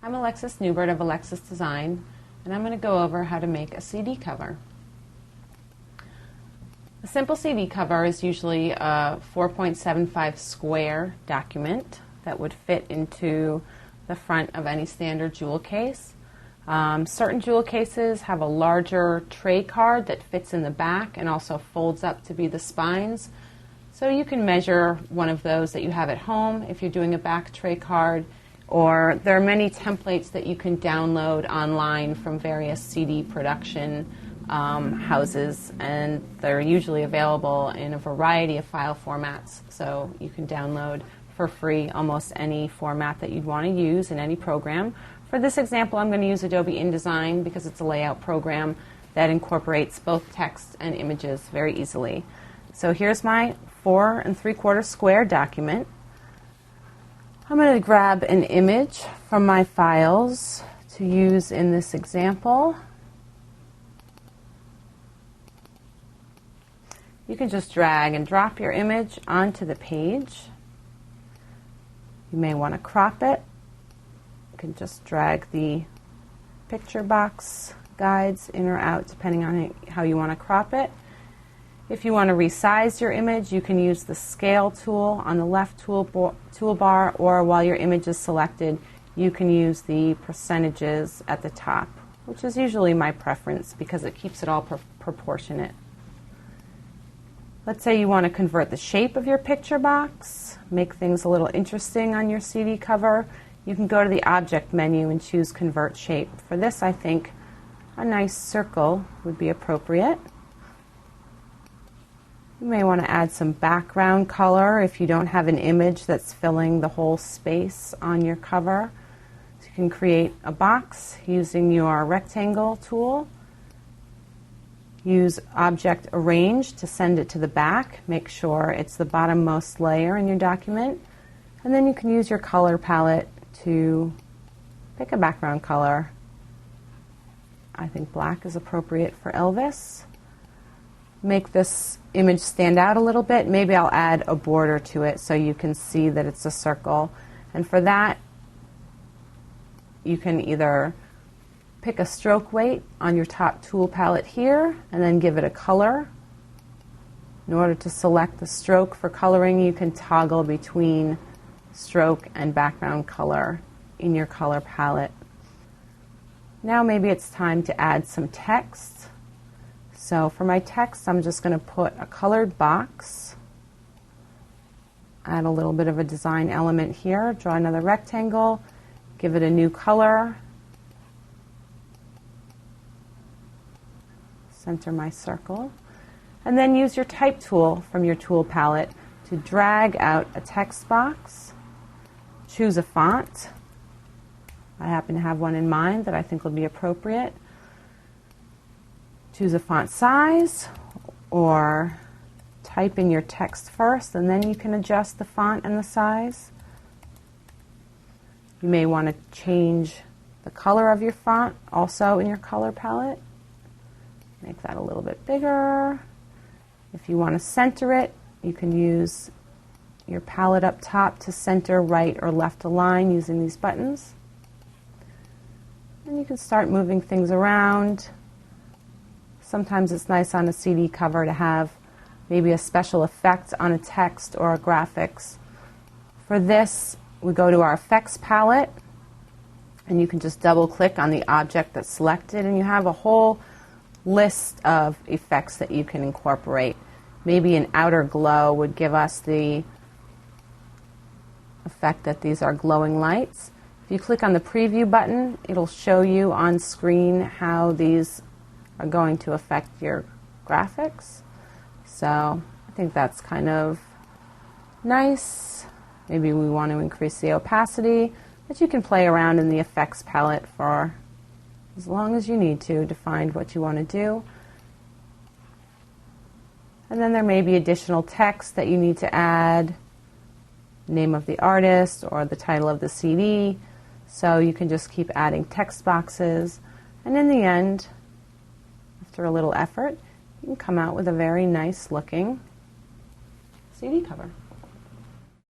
I'm Alexis Newbert of Alexis Design, and I'm going to go over how to make a CD cover. A simple CD cover is usually a 4.75 square document that would fit into the front of any standard jewel case. Certain jewel cases have a larger tray card that fits in the back and also folds up to be the spines. So you can measure one of those that you have at home if you're doing a back tray card, or there are many templates that you can download online from various CD production houses, and they're usually available in a variety of file formats, so you can download for free almost any format that you'd want to use in any program. For this example, I'm going to use Adobe InDesign because it's a layout program that incorporates both text and images very easily. So here's my 4 3/4 square document. I'm going to grab an image from my files to use in this example. You can just drag and drop your image onto the page. You may want to crop it. You can just drag the picture box guides in or out depending on how you want to crop it. If you want to resize your image, you can use the scale tool on the left toolbar, or while your image is selected, you can use the percentages at the top, which is usually my preference because it keeps it all proportionate. Let's say you want to convert the shape of your picture box, make things a little interesting on your CD cover. You can go to the Object menu and choose Convert Shape. For this, I think a nice circle would be appropriate. You may want to add some background color if you don't have an image that's filling the whole space on your cover. So you can create a box using your rectangle tool. Use Object Arrange to send it to the back. Make sure it's the bottommost layer in your document. And then you can use your color palette to pick a background color. I think black is appropriate for Elvis. Make this image stand out a little bit. Maybe I'll add a border to it so you can see that it's a circle. And for that, you can either pick a stroke weight on your top tool palette here and then give it a color. In order to select the stroke for coloring, you can toggle between stroke and background color in your color palette. Now maybe it's time to add some text. So for my text, I'm just going to put a colored box, add a little bit of a design element here, draw another rectangle, give it a new color, center my circle, and then use your type tool from your tool palette to drag out a text box. Choose a font. I happen to have one in mind that I think will be appropriate. Choose a font size, or type in your text first and then you can adjust the font and the size. You may want to change the color of your font also in your color palette. Make that a little bit bigger. If you want to center it, you can use your palette up top to center right or left align using these buttons. And you can start moving things around. Sometimes it's nice on a CD cover to have maybe a special effect on a text or a graphics. For this, we go to our effects palette, and you can just double click on the object that's selected, and you have a whole list of effects that you can incorporate. Maybe an outer glow would give us the effect that these are glowing lights. If you click on the preview button, it'll show you on screen how these are going to affect your graphics. So I think that's kind of nice. Maybe we want to increase the opacity, but you can play around in the effects palette for as long as you need to find what you want to do. And then there may be additional text that you need to add, name of the artist or the title of the CD. So you can just keep adding text boxes, and in the end, after a little effort, you can come out with a very nice looking CD cover.